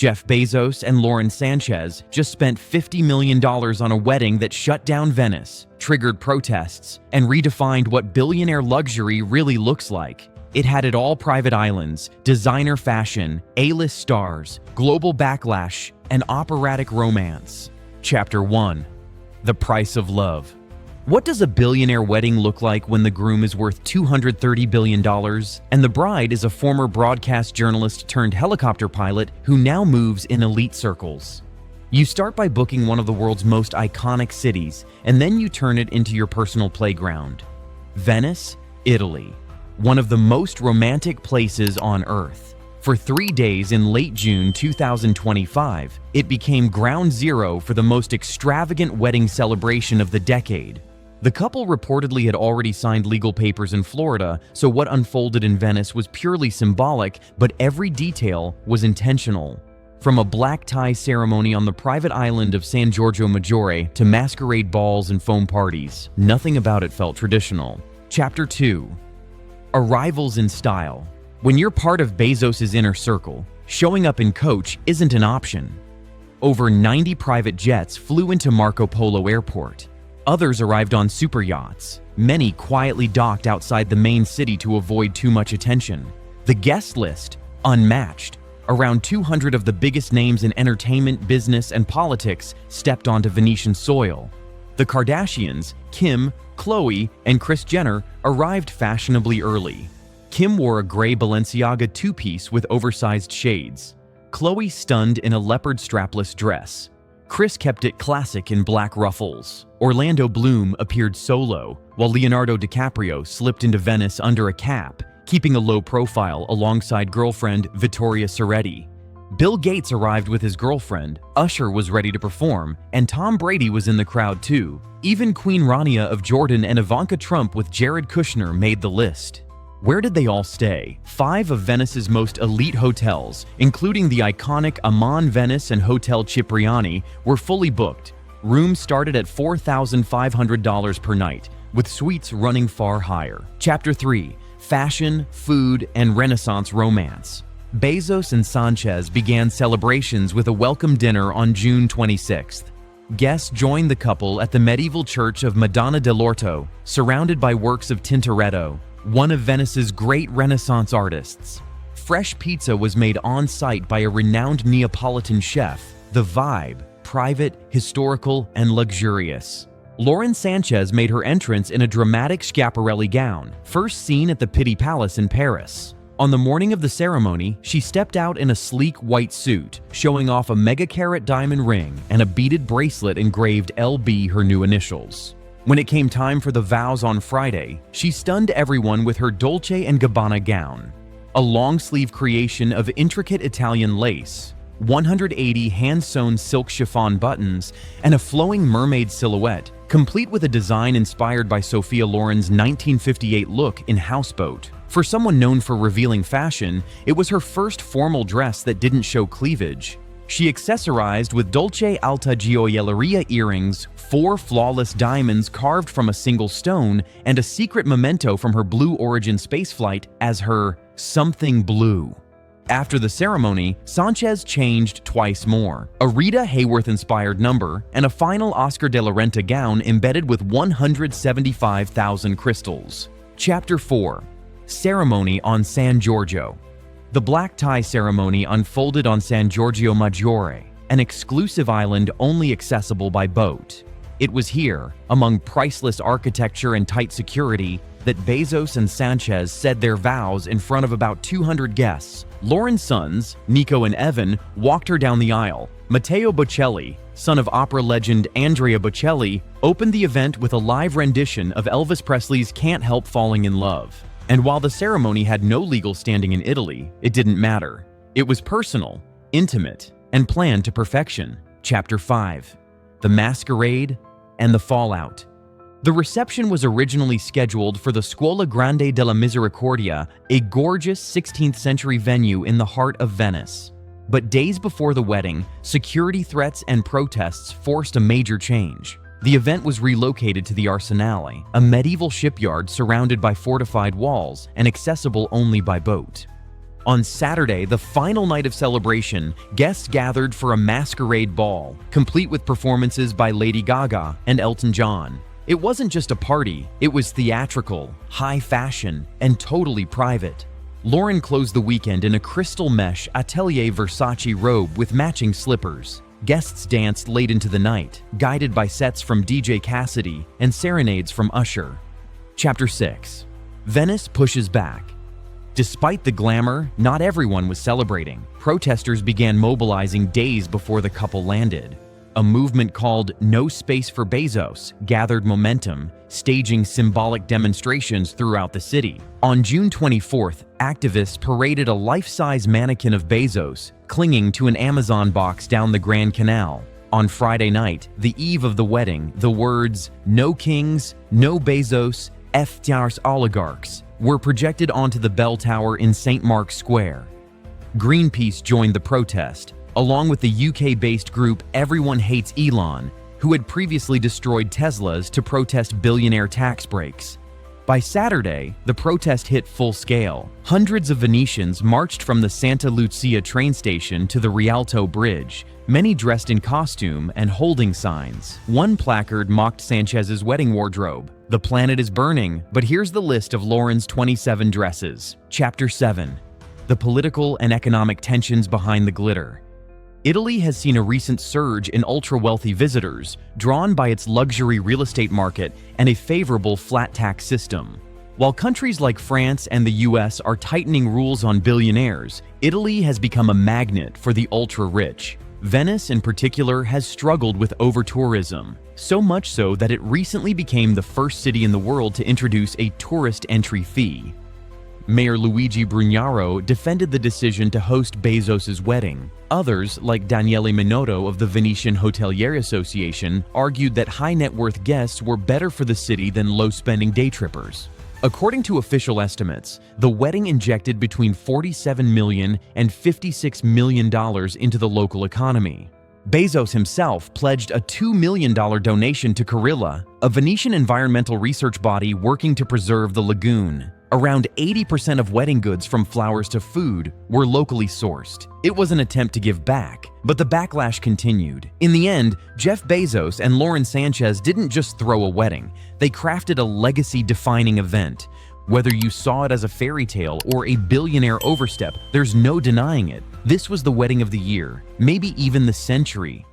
Jeff Bezos and Lauren Sánchez just spent $50 million on a wedding that shut down Venice, triggered protests, and redefined what billionaire luxury really looks like. It had it all: private islands, designer fashion, A-list stars, global backlash, and operatic romance. Chapter 1. The Price of Love. What does a billionaire wedding look like when the groom is worth $230 billion and the bride is a former broadcast journalist turned helicopter pilot who now moves in elite circles? You start by booking one of the world's most iconic cities, and then you turn it into your personal playground. Venice, Italy. One of the most romantic places on Earth. For 3 days in late June 2025, it became ground zero for the most extravagant wedding celebration of the decade. The couple reportedly had already signed legal papers in Florida, so what unfolded in Venice was purely symbolic, but every detail was intentional. From a black tie ceremony on the private island of San Giorgio Maggiore to masquerade balls and foam parties, nothing about it felt traditional. Chapter 2. Arrivals in style. When you're part of Bezos' inner circle, showing up in coach isn't an option. Over 90 private jets flew into Marco Polo Airport. Others arrived on super yachts. Many quietly docked outside the main city to avoid too much attention. The guest list, unmatched. Around 200 of the biggest names in entertainment, business, and politics stepped onto Venetian soil. The Kardashians, Kim, Khloe, and Kris Jenner, arrived fashionably early. Kim wore a gray Balenciaga two-piece with oversized shades. Khloe stunned in a leopard strapless dress. Kris kept it classic in black ruffles. Orlando Bloom appeared solo, while Leonardo DiCaprio slipped into Venice under a cap, keeping a low profile alongside girlfriend Vittoria Ceretti. Bill Gates arrived with his girlfriend, Usher was ready to perform, and Tom Brady was in the crowd too. Even Queen Rania of Jordan and Ivanka Trump with Jared Kushner made the list. Where did they all stay? 5 of Venice's most elite hotels, including the iconic Aman Venice and Hotel Cipriani, were fully booked. Rooms started at $4,500 per night, with suites running far higher. Chapter 3. Fashion, Food, and Renaissance Romance. Bezos and Sánchez began celebrations with a welcome dinner on June 26th. Guests joined the couple at the medieval church of Madonna dell'Orto, surrounded by works of Tintoretto, one of Venice's great Renaissance artists. Fresh pizza was made on-site by a renowned Neapolitan chef. The vibe: private, historical, and luxurious. Lauren Sánchez made her entrance in a dramatic Schiaparelli gown, first seen at the Pitti Palace in Paris. On the morning of the ceremony, she stepped out in a sleek white suit, showing off a mega-carat diamond ring and a beaded bracelet engraved LB, her new initials. When it came time for the vows on Friday, she stunned everyone with her Dolce & Gabbana gown. A long-sleeve creation of intricate Italian lace, 180 hand-sewn silk chiffon buttons, and a flowing mermaid silhouette, complete with a design inspired by Sophia Loren's 1958 look in Houseboat. For someone known for revealing fashion, it was her first formal dress that didn't show cleavage. She accessorized with Dolce Alta Gioielleria earrings, 4 flawless diamonds carved from a single stone, and a secret memento from her Blue Origin spaceflight as her something blue. After the ceremony, Sánchez changed twice more: a Rita Hayworth-inspired number and a final Oscar de la Renta gown embedded with 175,000 crystals. Chapter 4. Ceremony on San Giorgio. The black tie ceremony unfolded on San Giorgio Maggiore, an exclusive island only accessible by boat. It was here, among priceless architecture and tight security, that Bezos and Sánchez said their vows in front of about 200 guests. Lauren's sons, Nico and Evan, walked her down the aisle. Matteo Bocelli, son of opera legend Andrea Bocelli, opened the event with a live rendition of Elvis Presley's Can't Help Falling in Love. And while the ceremony had no legal standing in Italy, it didn't matter. It was personal, intimate, and planned to perfection. Chapter 5. The Masquerade and the Fallout. The reception was originally scheduled for the Scuola Grande della Misericordia, a gorgeous 16th century venue in the heart of Venice. But days before the wedding, security threats and protests forced a major change. The event was relocated to the Arsenale, a medieval shipyard surrounded by fortified walls and accessible only by boat. On Saturday, the final night of celebration, guests gathered for a masquerade ball, complete with performances by Lady Gaga and Elton John. It wasn't just a party, it was theatrical, high fashion, and totally private. Lauren closed the weekend in a crystal mesh Atelier Versace robe with matching slippers. Guests danced late into the night, guided by sets from DJ Cassidy and serenades from Usher. Chapter 6. Venice pushes back. Despite the glamour, not everyone was celebrating. Protesters began mobilizing days before the couple landed. A movement called No Space for Bezos gathered momentum, staging symbolic demonstrations throughout the city. On June 24th, activists paraded a life-size mannequin of Bezos clinging to an Amazon box down the Grand Canal. On Friday night, the eve of the wedding, the words "No Kings, No Bezos, FTR's Oligarchs" were projected onto the bell tower in St. Mark's Square. Greenpeace joined the protest, along with the UK-based group Everyone Hates Elon, who had previously destroyed Teslas to protest billionaire tax breaks. By Saturday, the protest hit full scale. Hundreds of Venetians marched from the Santa Lucia train station to the Rialto Bridge, many dressed in costume and holding signs. One placard mocked Sanchez's wedding wardrobe. The planet is burning, but here's the list of Lauren's 27 dresses. Chapter 7. The political and economic tensions behind the glitter. Italy has seen a recent surge in ultra-wealthy visitors, drawn by its luxury real estate market and a favorable flat tax system. While countries like France and the US are tightening rules on billionaires, Italy has become a magnet for the ultra-rich. Venice, in particular, has struggled with over-tourism, so much so that it recently became the first city in the world to introduce a tourist entry fee. Mayor Luigi Brugnaro defended the decision to host Bezos' wedding. Others, like Daniele Minotto of the Venetian Hotelier Association, argued that high-net-worth guests were better for the city than low-spending day trippers. According to official estimates, the wedding injected between $47 million and $56 million into the local economy. Bezos himself pledged a $2 million donation to Carilla, a Venetian environmental research body working to preserve the lagoon. Around 80% of wedding goods, from flowers to food, were locally sourced. It was an attempt to give back, but the backlash continued. In the end, Jeff Bezos and Lauren Sánchez didn't just throw a wedding, they crafted a legacy-defining event. Whether you saw it as a fairy tale or a billionaire overstep, there's no denying it. This was the wedding of the year, maybe even the century,